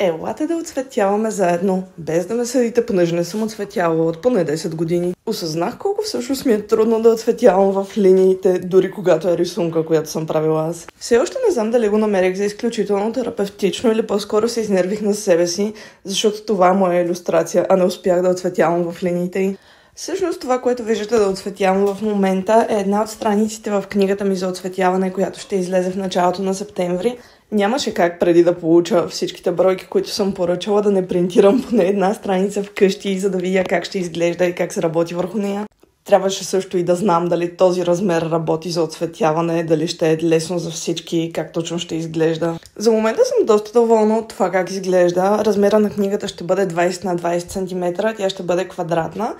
Елате да оцветяваме заедно, без да ме съдите, понеже не съм оцветявала от поне 10 години. Осъзнах колко всъщност ми е трудно да оцветявам в линиите, дори когато е рисунка, която съм правила аз. Все още не знам дали го намерих за изключително терапевтично или по-скоро се изнервих на себе си, защото това е моя илюстрация, а не успях да оцветявам в линиите й. Всъщност това, което виждате да оцветявам в момента, е една от страниците в книгата ми за оцветяване, която ще излезе в началото на септември. Нямаше как преди да получа всичките бройки, които съм поръчала, да не принтирам поне една страница вкъщи, за да видя как ще изглежда и как се работи върху нея. Трябваше също и да знам дали този размер работи за оцветяване, дали ще е лесно за всички, как точно ще изглежда. За момента съм доста доволна от това как изглежда. Размера на книгата ще бъде 20 на 20 см, тя ще бъде квадратна.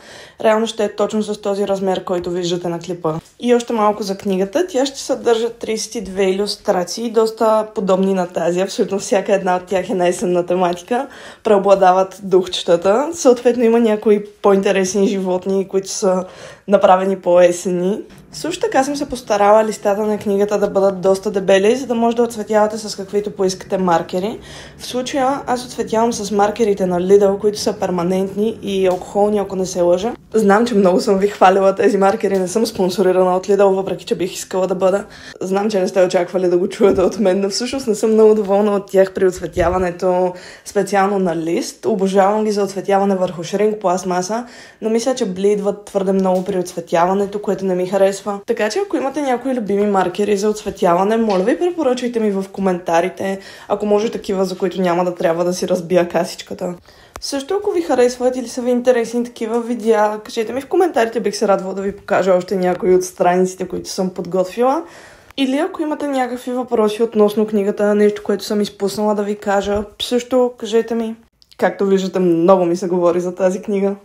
Реално ще е точно с този размер, който виждате на клипа. И още малко за книгата. Тя ще съдържа 32 илюстрации, доста подобни на тази. Абсолютно всяка една от тях е на есенна тематика. Преобладават духчетата. Съответно има някои по-интересни животни, които са направени по-есени. Също така съм се постарала листата на книгата да бъдат доста дебели, за да може да оцветявате с каквито поискате маркери. В случая аз оцветявам с маркерите на Lidl, които са перманентни и алкохолни, ако не се лъжа. Знам, че много съм ви хвалила тези маркери, не съм спонсорирана от Lidl, въпреки че бих искала да бъда. Знам, че не сте очаквали да го чуете от мен, но всъщност не съм много доволна от тях при оцветяването, специално на лист. Обожавам ги за оцветяване върху шринк пластмаса, но мисля, че блидват твърде много при оцветяването, което не ми харесва. Така че ако имате някои любими маркери за оцветяване, моля ви препоръчайте ми в коментарите, ако може такива, за които няма да трябва да си разбия касичката. Също ако ви харесват или са ви интересни такива видеа, кажете ми в коментарите, бих се радвала да ви покажа още някои от страниците, които съм подготвила. Или ако имате някакви въпроси относно книгата, нещо, което съм изпуснала да ви кажа, също кажете ми. Както виждате, много ми се говори за тази книга.